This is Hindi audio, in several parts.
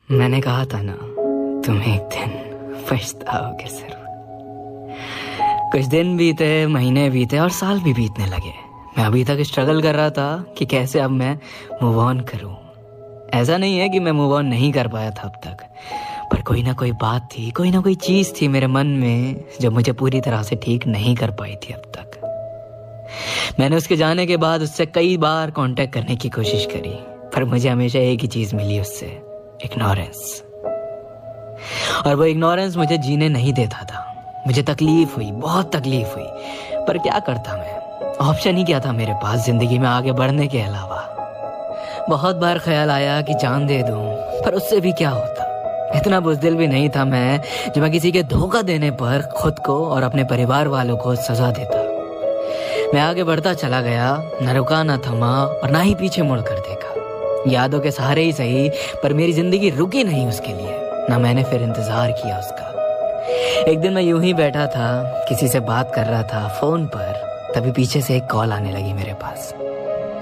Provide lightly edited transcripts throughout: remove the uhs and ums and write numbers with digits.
मैंने कहा था ना, तुम एक दिन पछताओगे जरूर। कुछ दिन बीते, महीने बीते और साल भी बीतने लगे। मैं अभी तक स्ट्रगल कर रहा था कि कैसे अब मैं मूव ऑन करूं। ऐसा नहीं है कि मैं मूव ऑन नहीं कर पाया था अब तक, पर कोई ना कोई बात थी, कोई ना कोई चीज थी मेरे मन में जो मुझे पूरी तरह से ठीक नहीं कर पाई थी अब तक। मैंने उसके जाने के बाद उससे कई बार कांटेक्ट करने की कोशिश करी, पर मुझे हमेशा एक ही चीज मिली उससे, इग्नोरेंस। और वो इग्नोरेंस मुझे जीने नहीं देता था। मुझे तकलीफ हुई, बहुत तकलीफ हुई, पर क्या करता मैं? ऑप्शन ही क्या था मेरे पास जिंदगी में आगे बढ़ने के अलावा? बहुत बार ख्याल आया कि जान दे दूं, पर उससे भी क्या होता? इतना बुज़दिल भी नहीं था मैं जो मैं किसी के धोखा देने पर खुद को और अपने परिवार वालों को सजा देता। मैं आगे बढ़ता चला गया, न रुका न थमा और ना ही पीछे मुड़ कर देखा। यादों के सहारे ही सही, पर मेरी जिंदगी रुकी नहीं उसके लिए, ना मैंने फिर इंतजार किया उसका। एक दिन मैं यूं ही बैठा था, किसी से बात कर रहा था फोन पर, तभी पीछे से एक कॉल आने लगी मेरे पास।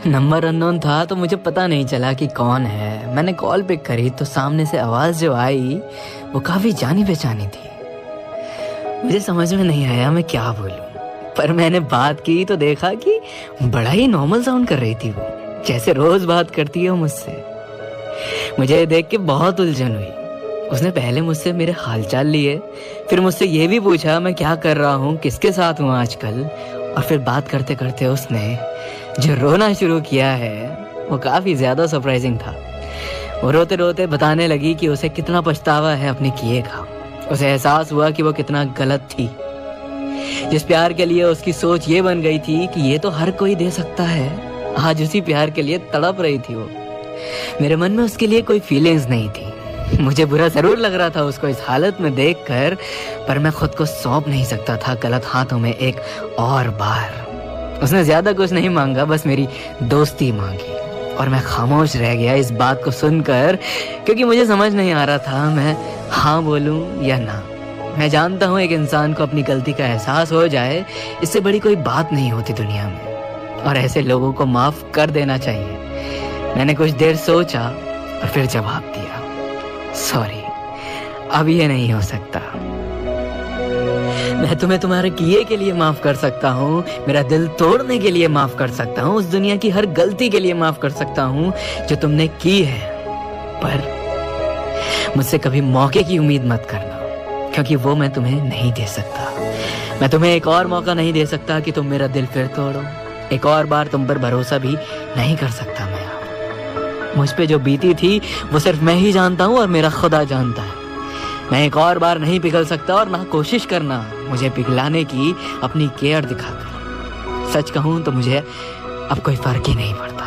नंबर अननोन था तो मुझे पता नहीं चला कि कौन है। मैंने कॉल पिक करी तो सामने से आवाज जो आई वो काफी जानी पहचानी थी। मुझे समझ में नहीं आया मैं क्या बोलूं, पर मैंने बात की तो देखा कि बड़ा ही नॉर्मल साउंड कर रही थी वो, जैसे रोज बात करती है मुझसे। मुझे देख के बहुत उलझन हुई। उसने पहले मुझसे मेरे हालचाल लिए, फिर मुझसे ये भी पूछा मैं क्या कर रहा हूँ, किसके साथ हूँ आजकल, और फिर बात करते करते उसने जो रोना शुरू किया है वो काफी ज्यादा सरप्राइजिंग था। वो रोते रोते बताने लगी कि उसे कितना पछतावा है अपने किए का। उसे एहसास हुआ कि वो कितना गलत थी। जिस प्यार के लिए उसकी सोच ये बन गई थी कि ये तो हर कोई दे सकता है, आज उसी प्यार के लिए तड़प रही थी वो। मेरे मन में उसके लिए कोई फीलिंग्स नहीं थी। मुझे बुरा जरूर लग रहा था उसको इस हालत में देखकर, पर मैं खुद को सौंप नहीं सकता था गलत हाथों में एक और बार। उसने ज्यादा कुछ नहीं मांगा, बस मेरी दोस्ती मांगी, और मैं खामोश रह गया इस बात को सुनकर, क्योंकि मुझे समझ नहीं आ रहा था मैं हाँ बोलूं या ना। मैं जानता हूँ एक इंसान को अपनी गलती का एहसास हो जाए, इससे बड़ी कोई बात नहीं होती दुनिया में, और ऐसे लोगों को माफ कर देना चाहिए। मैंने कुछ देर सोचा और फिर जवाब दिया, सॉरी, अब ये नहीं हो सकता। मैं तुम्हें तुम्हारे किए के लिए माफ कर सकता हूँ, मेरा दिल तोड़ने के लिए माफ कर सकता हूँ, उस दुनिया की हर गलती के लिए माफ कर सकता हूँ जो तुमने की है, पर मुझसे कभी मौके की उम्मीद मत करना, क्योंकि वो मैं तुम्हें नहीं दे सकता। मैं तुम्हें एक और मौका नहीं दे सकता कि तुम मेरा दिल फिर तोड़ो। एक और बार तुम पर भरोसा भी नहीं कर सकता मैं। मुझ पे जो बीती थी वो सिर्फ मैं ही जानता हूँ और मेरा खुदा जानता है। मैं एक और बार नहीं पिघल सकता, और ना कोशिश करना मुझे पिघलाने की अपनी केयर दिखाकर। सच कहूँ तो मुझे अब कोई फर्क ही नहीं पड़ता,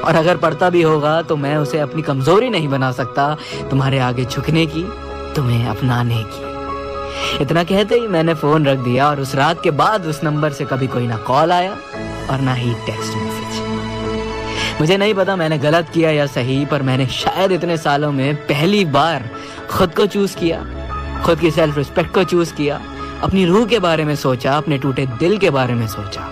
और अगर पड़ता भी होगा तो मैं उसे अपनी कमजोरी नहीं बना सकता तुम्हारे आगे झुकने की, तुम्हें अपनाने की। इतना कहते ही मैंने फोन रख दिया, और उस रात के बाद उस नंबर से कभी कोई ना कॉल आया और ना ही टेक्स्ट मैसेज। मुझे नहीं पता मैंने गलत किया या सही, पर मैंने शायद इतने सालों में पहली बार खुद को चूज किया, खुद की सेल्फ रिस्पेक्ट को चूज किया, अपनी रूह के बारे में सोचा, अपने टूटे दिल के बारे में सोचा,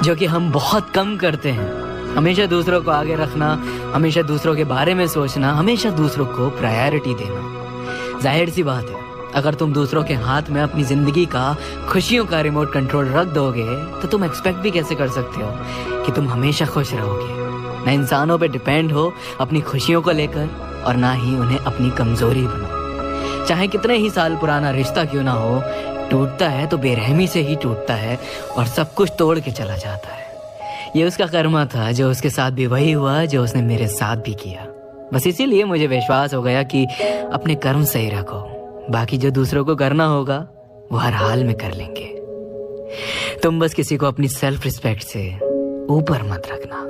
जो कि हम बहुत कम करते हैं। हमेशा दूसरों को आगे रखना, हमेशा दूसरों के बारे में सोचना, हमेशा दूसरों को प्रायोरिटी देना। जाहिर सी बात है, अगर तुम दूसरों के हाथ में अपनी जिंदगी का, खुशियों का रिमोट कंट्रोल रख दोगे तो तुम एक्सपेक्ट भी कैसे कर सकते हो कि तुम हमेशा खुश रहोगे। ना इंसानों पे डिपेंड हो अपनी खुशियों को लेकर, और ना ही उन्हें अपनी कमजोरी बनाओ। चाहे कितने ही साल पुराना रिश्ता क्यों ना हो, टूटता है तो बेरहमी से ही टूटता है, और सब कुछ तोड़ के चला जाता है। ये उसका कर्मा था, जो उसके साथ भी वही हुआ जो उसने मेरे साथ भी किया। बस इसीलिए मुझे विश्वास हो गया कि अपने कर्म सही रखो, बाकी जो दूसरों को करना होगा वो हर हाल में कर लेंगे। तुम बस किसी को अपनी सेल्फ रिस्पेक्ट से ऊपर मत रखना।